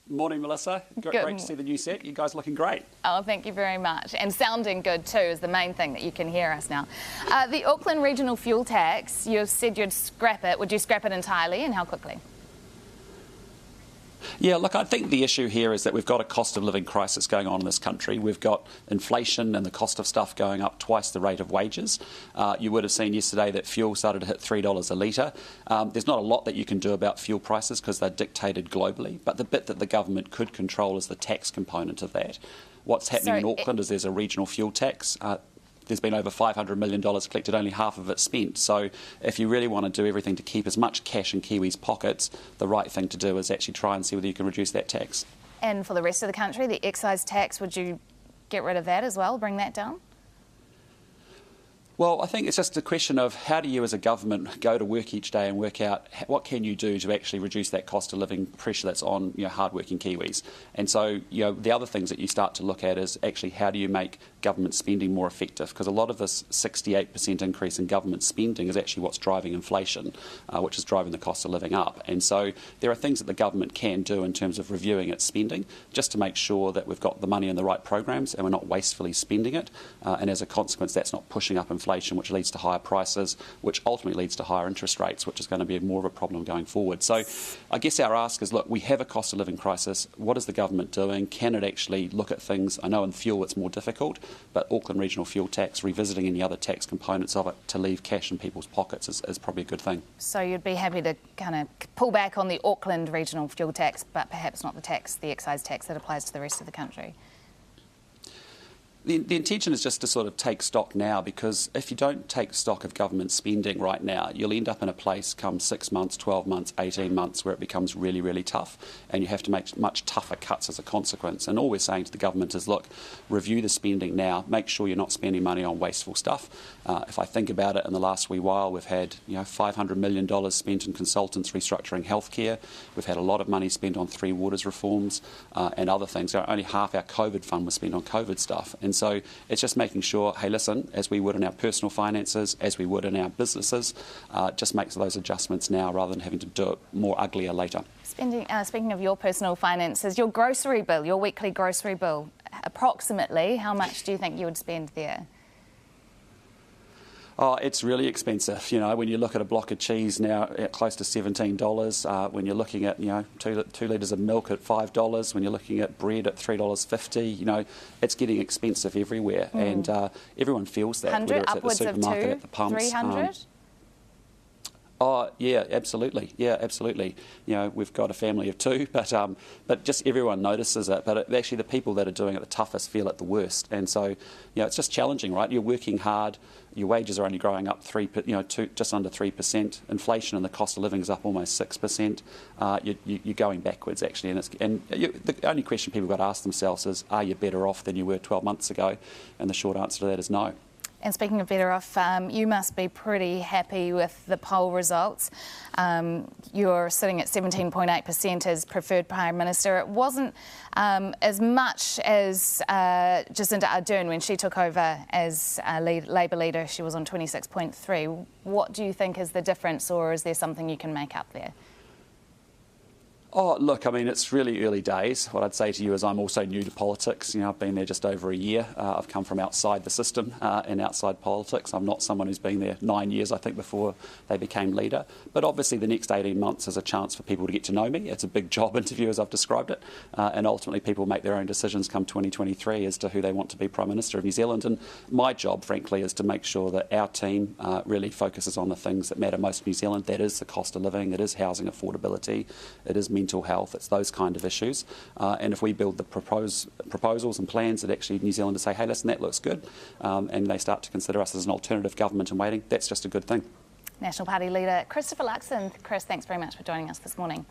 Morning, Melissa. Great to see the new set. You guys looking great. Oh, thank you very much. And sounding good too is the main thing that you can hear us now. The Auckland regional fuel tax, you said you'd scrap it. Would you scrap it entirely, and how quickly? Yeah, look, I think the issue here is that we've got a cost of living crisis going on in this country. We've got inflation and the cost of stuff going up twice the rate of wages. You would have seen yesterday that fuel started to hit $3 a litre. There's not a lot that you can do about fuel prices because they're dictated globally, but the bit that the government could control is the tax component of that. What's happening in Auckland is there's a regional fuel tax. There's been over $500 million collected, only half of it spent. So if you really want to do everything to keep as much cash in Kiwis' pockets, the right thing to do is actually try and see whether you can reduce that tax. And for the rest of the country, the excise tax, would you get rid of that as well, bring that down? Well, I think it's just a question of how do you as a government go to work each day and work out what can you do to actually reduce that cost of living pressure that's on hard-working Kiwis. And so the other things that you start to look at is actually how do you make government spending more effective, because a lot of this 68% increase in government spending is actually what's driving inflation, which is driving the cost of living up. And so there are things that the government can do in terms of reviewing its spending just to make sure that we've got the money in the right programs and we're not wastefully spending it, and as a consequence that's not pushing up inflation, which leads to higher prices, which ultimately leads to higher interest rates, which is going to be more of a problem going forward. So I guess our ask is, look, we have a cost of living crisis. What is the government doing? Can it actually look at things? I know in fuel it's more difficult, but Auckland regional fuel tax, revisiting any other tax components of it to leave cash in people's pockets is probably a good thing. So you'd be happy to kind of pull back on the Auckland regional fuel tax, but perhaps not the excise tax that applies to the rest of the country? The intention is just to sort of take stock now, because if you don't take stock of government spending right now, you'll end up in a place come 6 months, 12 months, 18 months where it becomes really, really tough and you have to make much tougher cuts as a consequence. And all we're saying to the government is, look, review the spending now, make sure you're not spending money on wasteful stuff. If I think about it, in the last wee while we've had $500 million spent in consultants restructuring healthcare. We've had a lot of money spent on 3 waters reforms and other things. Only half our COVID fund was spent on COVID stuff. And so it's just making sure, hey, listen, as we would in our personal finances, as we would in our businesses, just make those adjustments now rather than having to do it more uglier later. Speaking of your personal finances, your grocery bill, your weekly grocery bill, approximately how much do you think you would spend there? Oh, it's really expensive. When you look at a block of cheese now at close to $17, when you're looking at 2 litres of milk at $5, when you're looking at bread at $3.50, it's getting expensive everywhere, and everyone feels that. 100, whether it's upwards at the supermarket, of at the pumps. 300. Oh, yeah, absolutely. Yeah, absolutely. We've got a family of 2, but just everyone notices it. But actually the people that are doing it the toughest feel it the worst. And so, it's just challenging, right? You're working hard. Your wages are only growing up just under 3%. Inflation and the cost of living is up almost 6%. You're going backwards, actually. And the only question people got to ask themselves is, are you better off than you were 12 months ago? And the short answer to that is no. And speaking of better off, you must be pretty happy with the poll results. You're sitting at 17.8% as preferred Prime Minister. It wasn't as much as Jacinda Ardern when she took over as Labour leader. She was on 26.3%. What do you think is the difference, or is there something you can make up there? Oh, look, I mean, it's really early days. What I'd say to you is I'm also new to politics. I've been there just over a year. I've come from outside the system and outside politics. I'm not someone who's been there 9 years, I think, before they became leader. But obviously the next 18 months is a chance for people to get to know me. It's a big job interview, as I've described it. And ultimately people make their own decisions come 2023 as to who they want to be Prime Minister of New Zealand. And my job, frankly, is to make sure that our team really focuses on the things that matter most in New Zealand. That is the cost of living, it is housing affordability, it is mental health, it's those kind of issues. And if we build the proposals and plans that actually New Zealanders say, hey, listen, that looks good, and they start to consider us as an alternative government in waiting, that's just a good thing. National Party leader Christopher Luxon. Chris, thanks very much for joining us this morning.